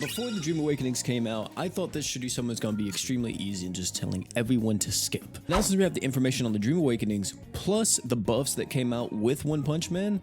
Before the Dream Awakenings came out, I thought this should be something that's going to be extremely easy and just telling everyone to skip. Now since we have the information on the Dream Awakenings, plus the buffs that came out with One Punch Man,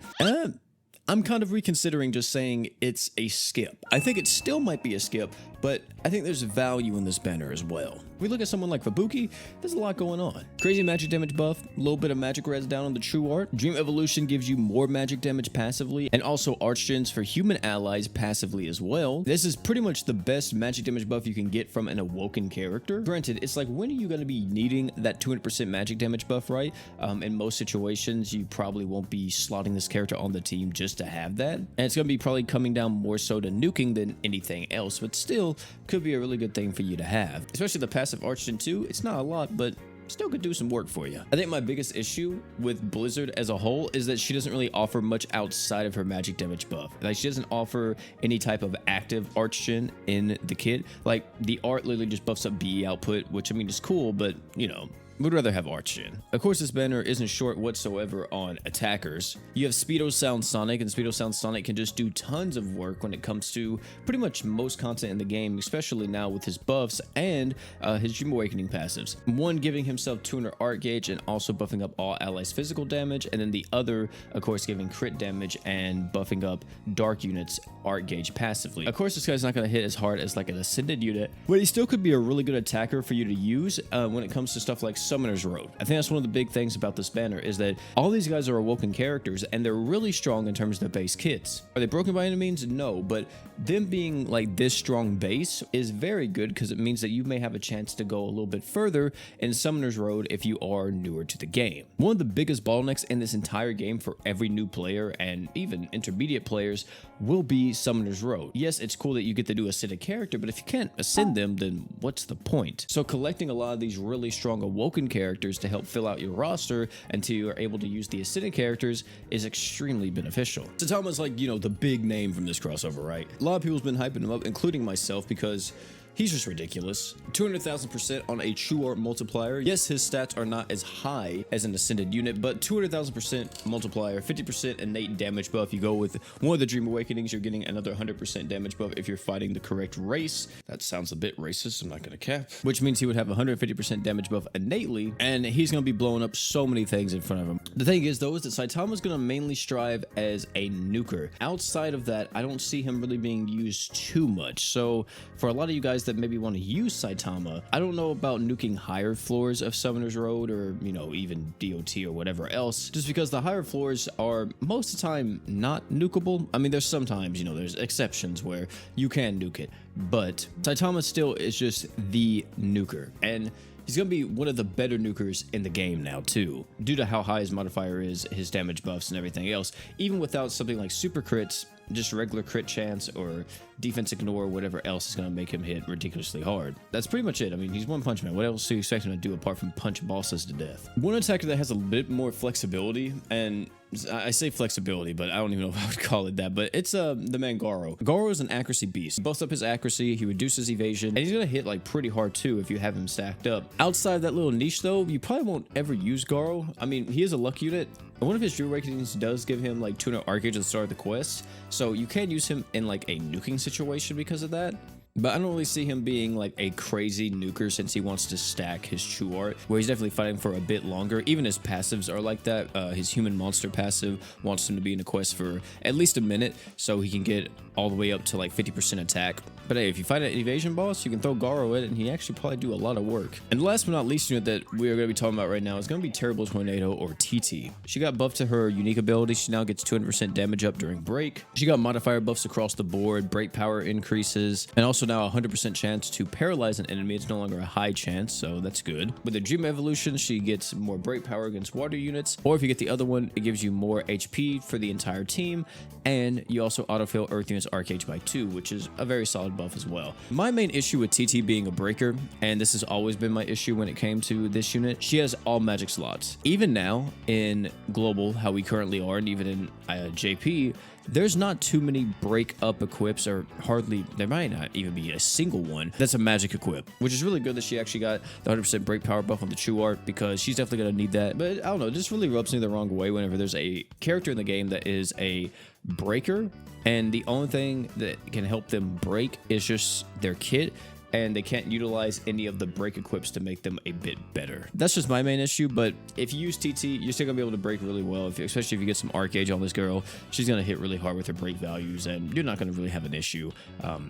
I'm kind of reconsidering just saying it's a skip. I think it still might be a skip, but I think there's value in this banner as well. If we look at someone like Fubuki, there's a lot going on. Crazy magic damage buff, a little bit of magic res down on the true art. Dream Evolution gives you more magic damage passively, and also Archgens for human allies passively as well. This is pretty much the best magic damage buff you can get from an awoken character. Granted, it's like, when are you going to be needing that 200% magic damage buff, right? In most situations, you probably won't be slotting this character on the team just to have that. And it's going to be probably coming down more so to nuking than anything else, but still could be a really good thing for you to have. Especially the passive Archgen 2, it's not a lot, but still could do some work for you. I think my biggest issue with Blizzard as a whole is that she doesn't really offer much outside of her magic damage buff. Like, she doesn't offer any type of active Archgen in the kit. Like, the art literally just buffs up BE output, which I mean is cool, but you know, would rather have Archgen. Of course, this banner isn't short whatsoever on attackers. You have Speedo Sound Sonic, and Speedo Sound Sonic can just do tons of work when it comes to pretty much most content in the game, especially now with his buffs and his Dream Awakening passives. One giving himself 200 art gauge and also buffing up all allies physical damage, and then the other, of course, giving crit damage and buffing up dark units art gauge passively. Of course, this guy's not going to hit as hard as like an Ascended unit, but he still could be a really good attacker for you to use when it comes to stuff like Summoner's Road. I think that's one of the big things about this banner is that all these guys are awoken characters and they're really strong in terms of their base kits. Are they broken by any means? No, but them being like this strong base is very good because it means that you may have a chance to go a little bit further in Summoner's Road if you are newer to the game. One of the biggest bottlenecks in this entire game for every new player and even intermediate players will be Summoner's Road. Yes, it's cool that you get to do ascend a character, but if you can't ascend them, then what's the point? So collecting a lot of these really strong awoken characters to help fill out your roster until you are able to use the ascended characters is extremely beneficial. Saitama's like, you know, the big name from this crossover, right? A lot of people's been hyping him up, including myself, because he's just ridiculous. 200,000% on a true art multiplier. Yes, his stats are not as high as an ascended unit, but 200,000% multiplier, 50% innate damage buff. You go with one of the Dream Awakenings, you're getting another 100% damage buff if you're fighting the correct race. That sounds a bit racist, I'm not gonna cap. Which means he would have 150% damage buff innately, and he's gonna be blowing up so many things in front of him. The thing is, though, is that Saitama's gonna mainly strive as a nuker. Outside of that, I don't see him really being used too much. So for a lot of you guys that maybe want to use Saitama, I don't know about nuking higher floors of Summoner's Road or, you know, even DOT or whatever else, just because the higher floors are most of the time not nukable. I mean, there's sometimes, you know, there's exceptions where you can nuke it, but Saitama still is just the nuker, and he's going to be one of the better nukers in the game now too, due to how high his modifier is, his damage buffs and everything else. Even without something like super crits, just regular crit chance or defense ignore, whatever else is going to make him hit ridiculously hard. That's pretty much it. I mean, he's One Punch Man. What else do you expect him to do apart from punch bosses to death? One attacker that has a bit more flexibility, and I say flexibility, but I don't even know if I would call it that, but it's the man Garo. Garo is an accuracy beast. He buffs up his accuracy, he reduces evasion, and he's gonna hit like pretty hard too if you have him stacked up. Outside of that little niche though, you probably won't ever use Garo. I mean, he is a luck unit. One of his Dream Awakenings does give him like 200 art gauge at the start of the quest, so you can use him in like a nuking situation because of that. But I don't really see him being like a crazy nuker since he wants to stack his true art, where he's definitely fighting for a bit longer. Even his passives are like that. His human monster passive wants him to be in a quest for at least a minute so he can get all the way up to like 50% attack. But hey, if you fight an evasion boss, you can throw Garo in it and he actually probably do a lot of work. And last but not least unit that we are going to be talking about right now is going to be Terrible Tornado, or TT. She got buffed to her unique ability. She now gets 200% damage up during break. She got modifier buffs across the board, break power increases, and also now a 100% chance to paralyze an enemy. It's no longer a high chance, so that's good. With the Dream Evolution, she gets more break power against water units, or if you get the other one, it gives you more HP for the entire team, and you also autofill Earth units arcade by 2, which is a very solid buff as well. My main issue with TT being a breaker, and this has always been my issue when it came to this unit, she has all magic slots. Even now in global, how we currently are, and even in JP, there's not too many break up equips, or hardly, there might not even be a single one that's a magic equip, which is really good that she actually got the 100% break power buff on the True Art, because she's definitely going to need that. But I don't know, it just really rubs me the wrong way whenever there's a character in the game that is a breaker, and the only thing that can help them break is just their kit, and they can't utilize any of the break equips to make them a bit better. That's just my main issue, but if you use TT, you're still gonna be able to break really well, especially if you get some arc gauge on this girl. She's gonna hit really hard with her break values, and you're not gonna really have an issue.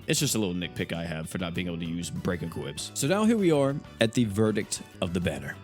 It's just a little nitpick I have for not being able to use break equips. So now here we are at the verdict of the banner.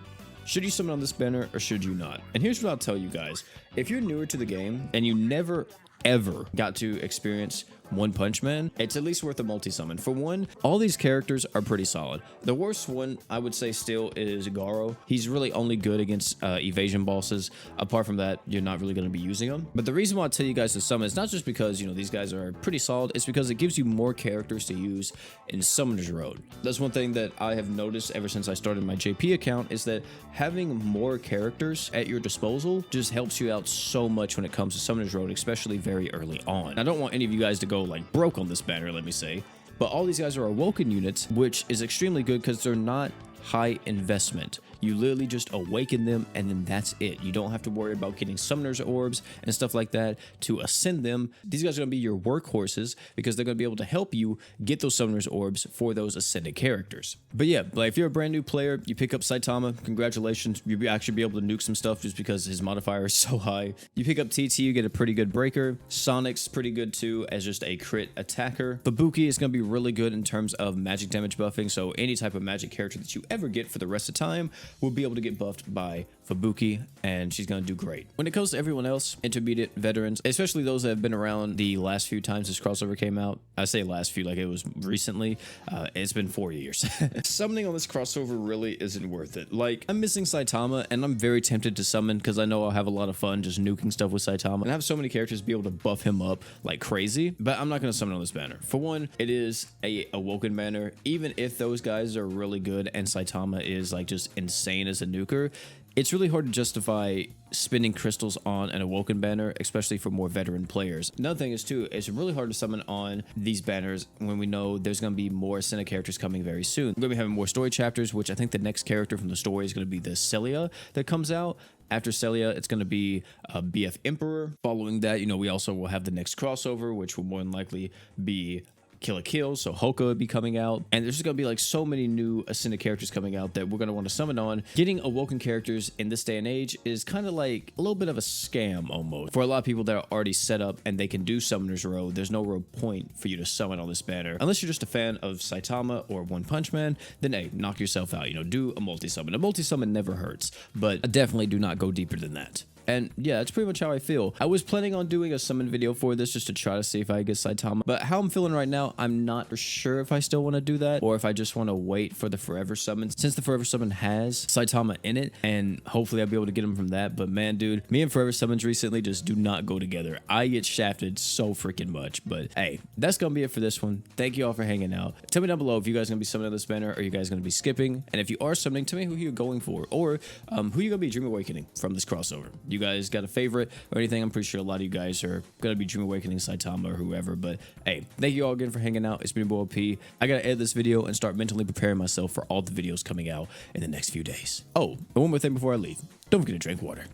Should you summon on this banner or should you not? And here's what I'll tell you guys. If you're newer to the game and you never ever got to experience One Punch Man, it's at least worth a multi-summon. For one, all these characters are pretty solid. The worst one, I would say still, is Garo. He's really only good against evasion bosses. Apart from that, you're not really going to be using him. But the reason why I tell you guys to summon is not just because, you know, these guys are pretty solid. It's because it gives you more characters to use in Summoner's Road. That's one thing that I have noticed ever since I started my JP account, is that having more characters at your disposal just helps you out so much when it comes to Summoner's Road, especially very early on. I don't want any of you guys to go like broke on this banner, let me say, but all these guys are awoken units, which is extremely good because they're not high investment. You literally just awaken them and then that's it. You don't have to worry about getting summoners orbs and stuff like that to ascend them. These guys are going to be your workhorses because they're going to be able to help you get those summoners orbs for those ascended characters. But yeah, like if you're a brand new player, you pick up Saitama, congratulations. You'll actually be able to nuke some stuff just because his modifier is so high. You pick up TT, you get a pretty good breaker. Sonic's pretty good too as just a crit attacker. Fubuki is going to be really good in terms of magic damage buffing, so any type of magic character that you ever get for the rest of time will be able to get buffed by Fubuki, and she's going to do great. When it comes to everyone else, intermediate veterans, especially those that have been around the last few times this crossover came out, I say last few like it was recently, it's been 4 years. Summoning on this crossover really isn't worth it. Like, I'm missing Saitama, and I'm very tempted to summon because I know I'll have a lot of fun just nuking stuff with Saitama, and I have so many characters be able to buff him up like crazy, but I'm not going to summon on this banner. For one, it is a awoken banner. Even if those guys are really good and Saitama is like just insane as a nuker, it's really hard to justify spending crystals on an awoken banner, especially for more veteran players. Another thing is too, it's really hard to summon on these banners when we know there's going to be more Ascended characters coming very soon. We're going to be having more story chapters, which I think the next character from the story is going to be the Celia that comes out. After Celia, it's going to be BF Emperor. Following that, you know, we also will have the next crossover, which will more than likely be Kill la Kill, so Hoka would be coming out, and there's just gonna be like so many new Ascended characters coming out that we're gonna want to summon on. Getting awoken characters in this day and age is kind of like a little bit of a scam almost. For a lot of people that are already set up and they can do Summoner's Road, there's no real point for you to summon on this banner. Unless you're just a fan of Saitama or One Punch Man, then hey, knock yourself out, you know, do a multi-summon. A multi-summon never hurts, but I definitely do not go deeper than that. And yeah, that's pretty much how I feel. I was planning on doing a summon video for this just to try to see if I get Saitama, but how I'm feeling right now, I'm not sure if I still want to do that or if I just want to wait for the Forever Summon, since the Forever Summon has Saitama in it, and hopefully I'll be able to get him from that. But man, dude, me and Forever Summons recently just do not go together. I get shafted so freaking much, but hey, that's gonna be it for this one. Thank you all for hanging out. Tell me down below if you guys are gonna be summoning this banner or you guys gonna be skipping, and if you are summoning, tell me who you're going for, or who you're gonna be Dream Awakening from this crossover. You guys got a favorite or anything? I'm pretty sure a lot of you guys are gonna be Dream Awakening Saitama or whoever, but hey, thank you all again for hanging out. It's been your boy P. I gotta edit this video and start mentally preparing myself for all the videos coming out in the next few days. Oh, and one more thing before I leave, don't forget to drink water.